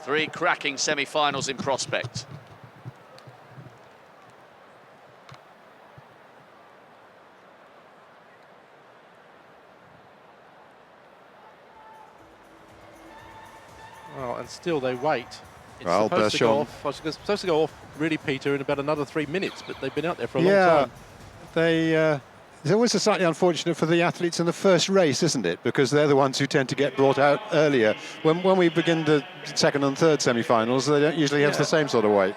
Three cracking semi-finals in prospect. Well, and still they wait. It's Well, supposed to go off, really, Peter, in about another 3 minutes, but they've been out there for a long time. It's always slightly unfortunate for the athletes in the first race, isn't it? Because they're the ones who tend to get brought out earlier. When we begin the second and third semi-finals, they don't usually have the same sort of wait.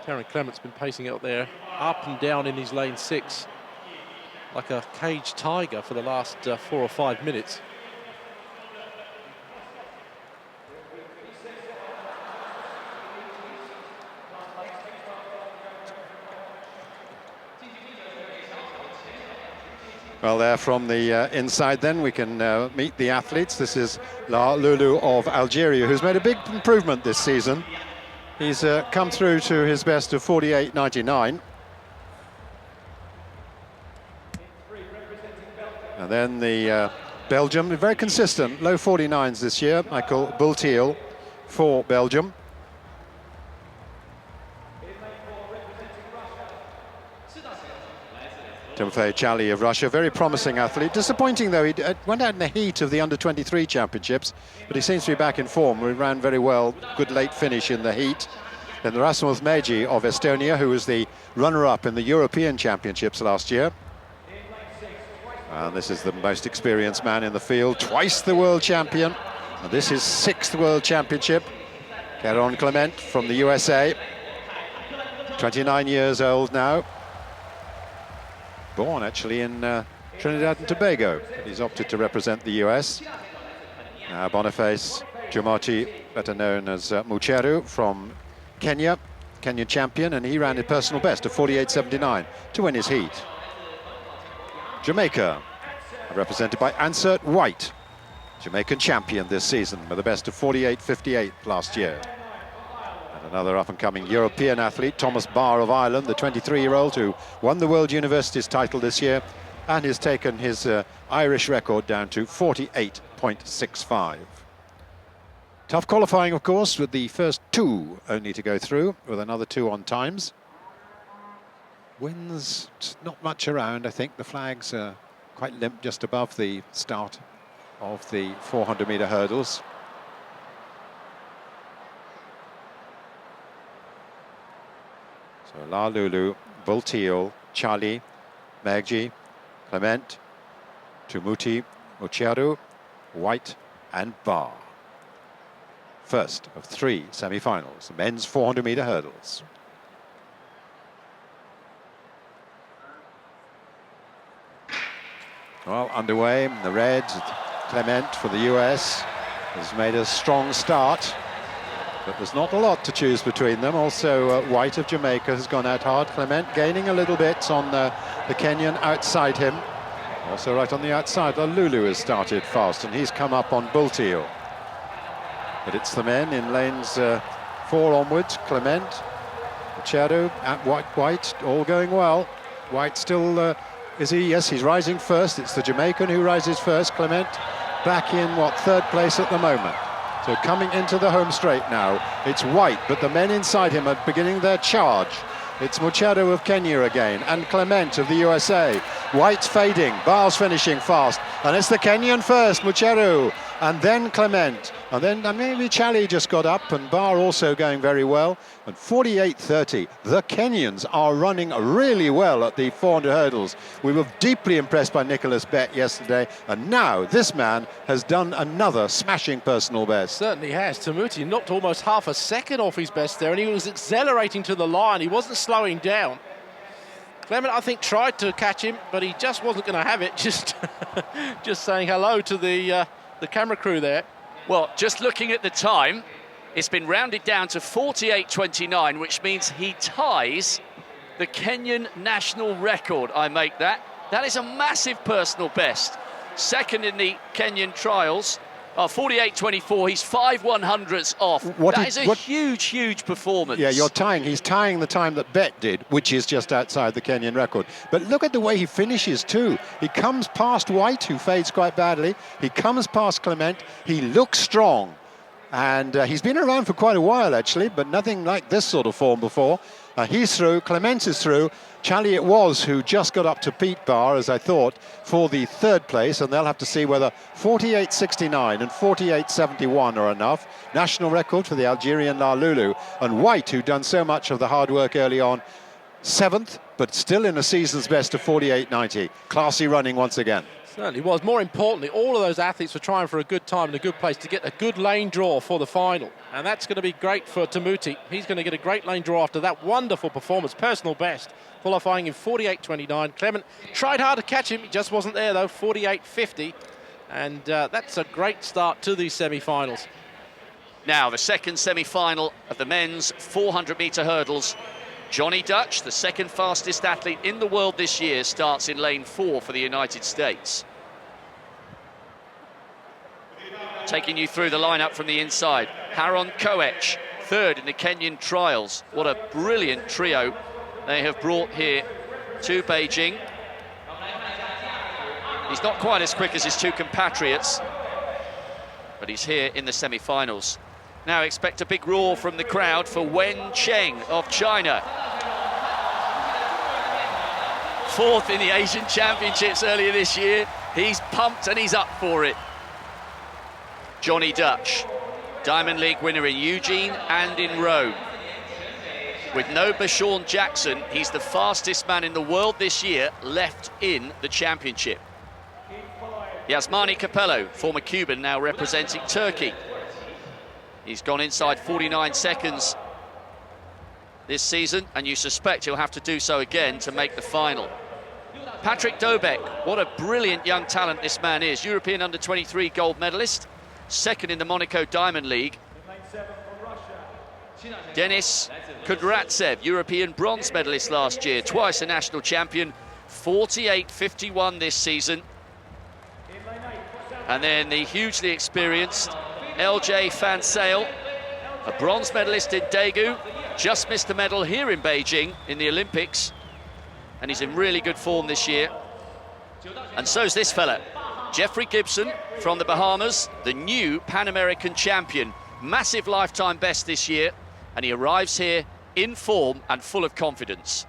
Karen Clement's been pacing out there, up and down in his lane 6, like a caged tiger for the last 4 or 5 minutes. Well, there from the inside then, we can meet the athletes. This is La Loulou of Algeria, who's made a big improvement this season. He's come through to his best of 48.99. And then the Belgium, very consistent, low 49s this year, Michael Bultiel for Belgium. Timofey Chali of Russia, very promising athlete. Disappointing though, he went out in the heat of the under-23 championships, but he seems to be back in form. He ran very well, good late finish in the heat. Then the Rasmus Meji of Estonia, who was the runner-up in the European championships last year. And this is the most experienced man in the field, twice the world champion. And this is 6th world championship. Caron Clement from the USA, 29 years old now. Born actually in Trinidad and Tobago. He's opted to represent the US. Boniface Jumoti, better known as Mucheru from Kenya, Kenyan champion, and he ran his personal best of 48.79 to win his heat. Jamaica, represented by Ansert White, Jamaican champion this season with a best of 48.58 last year. Another up-and-coming European athlete, Thomas Barr of Ireland, the 23-year-old who won the World Universities title this year and has taken his Irish record down to 48.65. Tough qualifying, of course, with the first 2 only to go through, with another 2 on times. Winds, not much around. I think the flags are quite limp just above the start of the 400-metre hurdles. So La Loulou, Bultiel, Chali, Megji, Clement, Tumuti, Mucheru, White and Barr. First of 3 semi-finals, men's 400-metre hurdles. Well, underway, the red, Clement for the US has made a strong start. But there's not a lot to choose between them. Also, White of Jamaica has gone out hard. Clement gaining a little bit on the Kenyan outside him. Also right on the outside, Lulu has started fast, and he's come up on Bultiel. But it's the men in lanes 4 onwards. Clement, Mucheru, at White, all going well. White still, is he? Yes, he's rising first. It's the Jamaican who rises first. Clement back in, 3rd place at the moment. So coming into the home straight now, it's White, but the men inside him are beginning their charge. It's Mucheru of Kenya again, and Clement of the USA. White's fading, Barr's finishing fast, and it's the Kenyan first, Mucheru, and then Clement, and then maybe Chali just got up, and Barr also going very well. And 48.30, the Kenyans are running really well at the 400 hurdles. We were deeply impressed by Nicholas Bett yesterday, and now this man has done another smashing personal best. Certainly has. Tamuti knocked almost half a second off his best there, and he was accelerating to the line. He wasn't slowing down. Clement, I think, tried to catch him, but he just wasn't going to have it. Just saying hello to the camera crew there. Well, just looking at the time, it's been rounded down to 48.29, which means he ties the Kenyan national record. I make that. That is a massive personal best. Second in the Kenyan trials, Oh, 48.24, he's 5/100ths off. That is a huge, huge performance. Yeah, he's tying the time that Bet did, which is just outside the Kenyan record. But look at the way he finishes too. He comes past White, who fades quite badly. He comes past Clement. He looks strong. And he's been around for quite a while, actually, but nothing like this sort of form before. He's through, Clement is through. Charlie it was who just got up to Pete Bar, as I thought, for the third place, and they'll have to see whether 48.69 and 48.71 are enough. National record for the Algerian La Lulu. And White, who'd done so much of the hard work early on, 7th, but still in a season's best of 48.90. Classy running once again. Certainly was. More importantly, all of those athletes were trying for a good time and a good place to get a good lane draw for the final. And that's going to be great for Tamuti. He's going to get a great lane draw after that wonderful performance, personal best, qualifying in 48.29. Clement tried hard to catch him. He just wasn't there, though, 48.50. And that's a great start to these semi-finals. Now, the second semi-final of the men's 400-metre hurdles. Johnny Dutch, the second fastest athlete in the world this year, starts in lane 4 for the United States. Taking you through the lineup from the inside. Haron Koech, third in the Kenyan trials. What a brilliant trio they have brought here to Beijing. He's not quite as quick as his two compatriots, but he's here in the semi-finals. Now expect a big roar from the crowd for Wen Cheng of China. Fourth in the Asian Championships earlier this year. He's pumped and he's up for it. Johnny Dutch, Diamond League winner in Eugene and in Rome. With no Bashawn Jackson, he's the fastest man in the world this year left in the championship. Yasmani Capello, former Cuban, now representing Turkey. He's gone inside 49 seconds this season, and you suspect he'll have to do so again to make the final. Patrick Dobek, what a brilliant young talent this man is. European under-23 gold medalist, second in the Monaco Diamond League. Denis Kudratsev, European bronze medalist last year, twice a national champion, 48.51 this season. And then the hugely experienced LJ Fansale, a bronze medalist in Daegu, just missed a medal here in Beijing in the Olympics, and he's in really good form this year. And so's this fella, Jeffrey Gibson from the Bahamas, the new Pan American champion. Massive lifetime best this year, and he arrives here in form and full of confidence.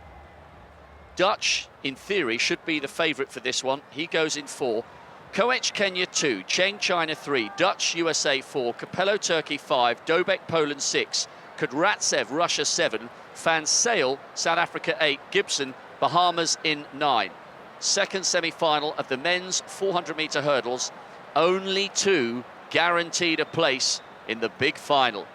Dutch, in theory, should be the favourite for this one. He goes in 4. Koech Kenya 2, Cheng China 3, Dutch USA 4, Capello Turkey 5, Dobek Poland 6, Kudratsev Russia 7, Fansale South Africa 8, Gibson Bahamas in 9. Second semi-final of the men's 400-metre hurdles. Only 2 guaranteed a place in the big final.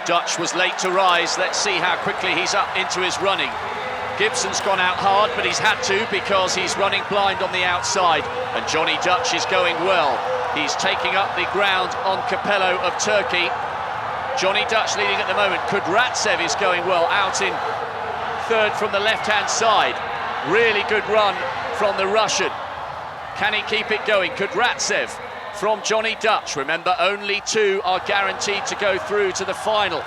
Dutch was late to rise. Let's see how quickly he's up into his running. Gibson's gone out hard, but he's had to because he's running blind on the outside. And Johnny Dutch is going well. He's taking up the ground on Capello of Turkey. Johnny Dutch leading at the moment. Kudratsev is going well, out in third from the left-hand side. Really good run from the Russian. Can he keep it going? Kudratsev from Johnny Dutch. Remember, only 2 are guaranteed to go through to the final.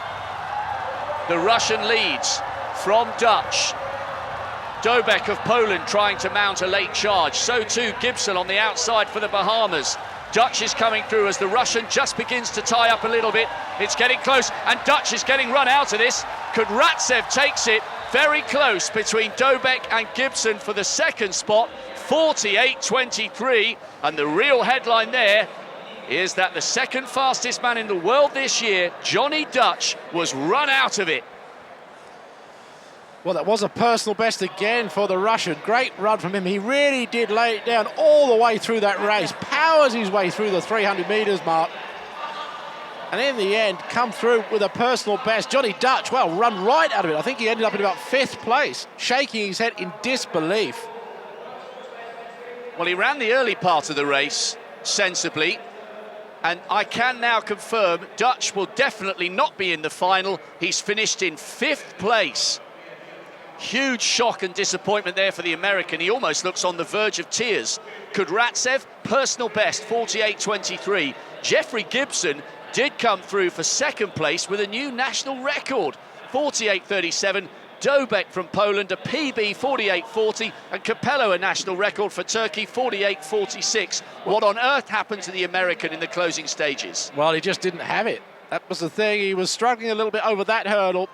The Russian leads from Dutch. Dobek of Poland trying to mount a late charge. So too Gibson on the outside for the Bahamas. Dutch is coming through as the Russian just begins to tie up a little bit. It's getting close, and Dutch is getting run out of this. Kudratsev takes it very close between Dobek and Gibson for the second spot. 48.23, and the real headline there is that the second fastest man in the world this year, Johnny Dutch, was run out of it. Well, that was a personal best again for the Russian. Great run from him. He really did lay it down all the way through that race. Powers his way through the 300 metres mark. And in the end, come through with a personal best. Johnny Dutch, well, run right out of it. I think he ended up in about 5th place, shaking his head in disbelief. Well, he ran the early part of the race sensibly, and I can now confirm Dutch will definitely not be in the final. He's finished in 5th place. Huge shock and disappointment there for the American. He almost looks on the verge of tears. Kudratsev, personal best, 48.23. Jeffrey Gibson did come through for second place with a new national record, 48.37. Dobek from Poland, a PB 48.40, and Capello, a national record for Turkey, 48.46. What on earth happened to the American in the closing stages? Well, he just didn't have it. That was the thing. He was struggling a little bit over that hurdle.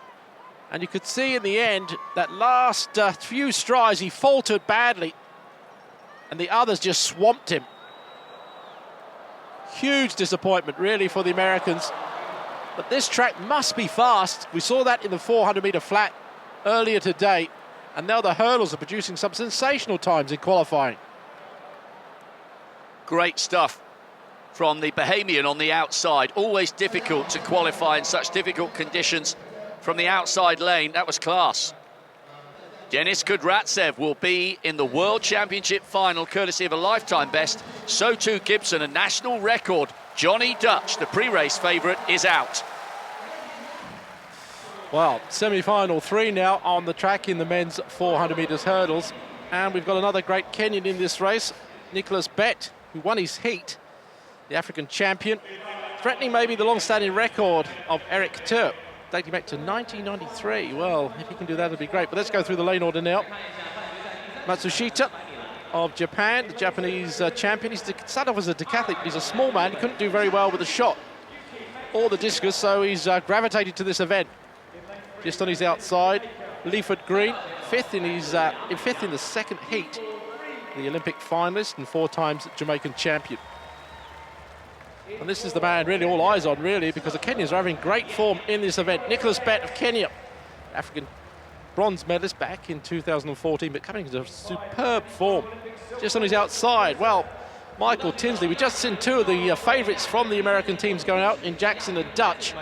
And you could see in the end, that last few strides, he faltered badly. And the others just swamped him. Huge disappointment, really, for the Americans. But this track must be fast. We saw that in the 400-metre flat earlier today. And now the hurdles are producing some sensational times in qualifying. Great stuff from the Bahamian on the outside. Always difficult to qualify in such difficult conditions. From the outside lane, that was class. Denis Kudratsev will be in the World Championship final, courtesy of a lifetime best. So too Gibson, a national record. Johnny Dutch, the pre-race favourite, is out. Well, semi-final 3 now on the track in the men's 400 metres hurdles. And we've got another great Kenyan in this race, Nicholas Bett, who won his heat, the African champion, threatening maybe the long-standing record of Eric Turp, dating back to 1993. Well, if he can do that, it'd be great. But let's go through the lane order now. Matsushita of Japan, the Japanese champion. He started off as a decathlete, but he's a small man. He couldn't do very well with the shot or the discus, so he's gravitated to this event. Just on his outside, Leaford Green, fifth in the second heat, the Olympic finalist and 4 times Jamaican champion. And this is the man really all eyes on, really, because the Kenyans are having great form in this event. Nicholas Bett of Kenya, African bronze medalist back in 2014, but coming into superb form. Just on his outside, well, Michael Tinsley, we've just seen 2 of the favourites from the American teams going out in Jackson and Dutch.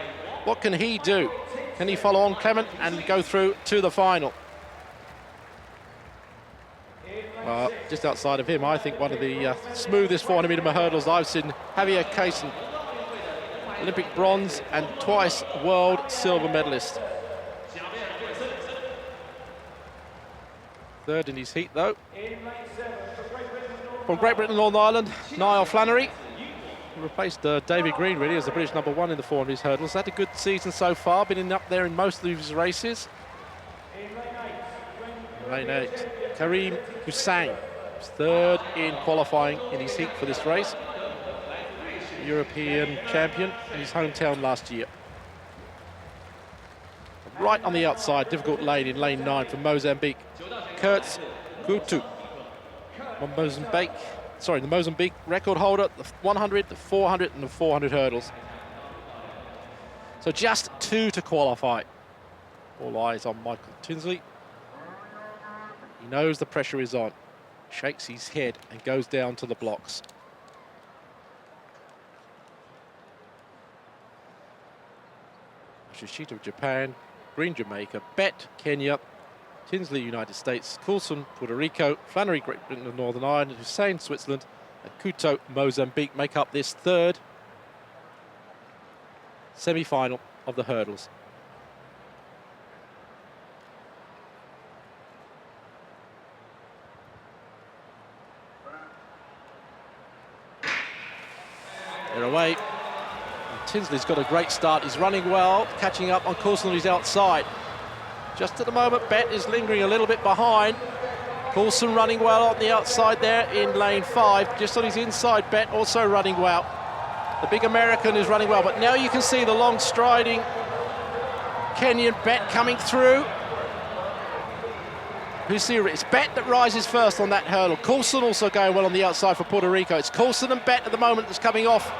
What can he do? Can he follow on Clement and go through to the final? Well, just outside of him, I think one of the smoothest 400-metre hurdles I've seen, Javier Kaysen, Olympic bronze and twice world silver medalist. Third in his heat, though. From Great Britain and Northern Ireland, Niall Flannery, who replaced David Green, really, as the British #1 in the 400 hurdles. Had a good season so far, been up there in most of his races. Lane 8. Karim Hussain was third in qualifying in his heat for this race. European champion in his hometown last year. Right on the outside, difficult lane in lane 9 from Mozambique. Kurtz Gutu. The Mozambique record holder, the 100, the 400 and the 400 hurdles. So just 2 to qualify. All eyes on Michael Tinsley. He knows the pressure is on, shakes his head and goes down to the blocks. Shishita of Japan, Green Jamaica, Bett Kenya, Tinsley United States, Coulson Puerto Rico, Flannery Great Britain and Northern Ireland, Hussein Switzerland and Kuto Mozambique make up this 3rd semi-final of the hurdles. They're away. And Tinsley's got a great start. He's running well, catching up on Coulson on his outside. Just at the moment, Bett is lingering a little bit behind. Coulson running well on the outside there in lane 5. Just on his inside, Bett also running well. The big American is running well, but now you can see the long striding Kenyan Bett coming through. It's Bett that rises first on that hurdle. Coulson also going well on the outside for Puerto Rico. It's Coulson and Bett at the moment that's coming off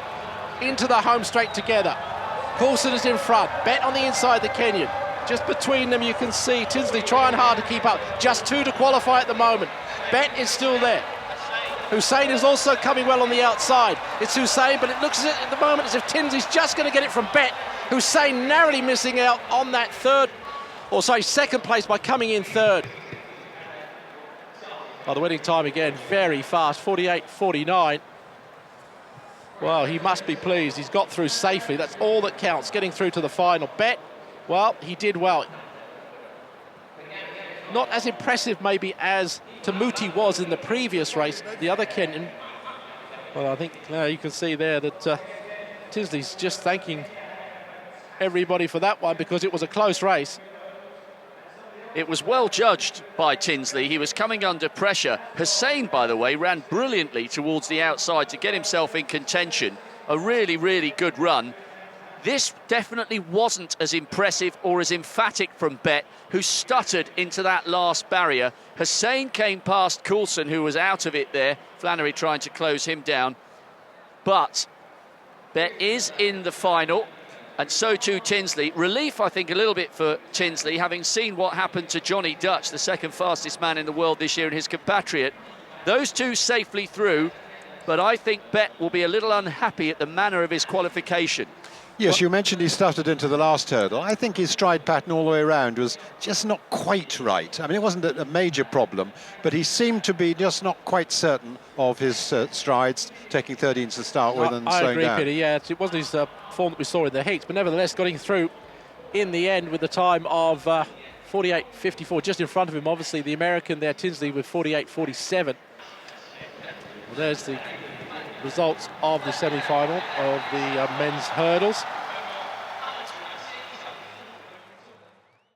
into the home straight together. Coulson is in front, Bett on the inside, the Kenyan. Just between them you can see Tinsley trying hard to keep up. Just 2 to qualify at the moment. Bett is still there. Hussein is also coming well on the outside. It's Hussein, but it looks at the moment as if Tinsley's just going to get it from Bett. Hussein narrowly missing out on that second place by coming in 3rd. Oh, the winning time again, very fast, 48.49. Well, he must be pleased. He's got through safely. That's all that counts, getting through to the final. Bett, well, he did well. not as impressive maybe as Tamuti was in the previous race, the other Kenyan. Well, I think you can see there that Tinsley's just thanking everybody for that one because it was a close race. It was well judged by Tinsley. He was coming under pressure. Hussein, by the way, ran brilliantly towards the outside to get himself in contention. A really, really good run. This definitely wasn't as impressive or as emphatic from Bet, who stuttered into that last barrier. Hussein came past Coulson, who was out of it there. Flannery trying to close him down. But Bet is in the final, and so too Tinsley. Relief, I think, a little bit for Tinsley, having seen what happened to Johnny Dutch, the second fastest man in the world this year, and his compatriot. Those two safely through, but I think Bet will be a little unhappy at the manner of his qualification. Yes, you mentioned he stuttered into the last hurdle. I think his stride pattern all the way around was just not quite right. I mean, it wasn't a major problem, but he seemed to be just not quite certain of his strides, taking 13s to start with and slowing down. I agree, Peter, yeah. It wasn't his form that we saw in the heats, but nevertheless getting through in the end with the time of 48.54, just in front of him, obviously, the American there, Tinsley, with 48.47. Well, there's the results of the semi-final of the men's hurdles.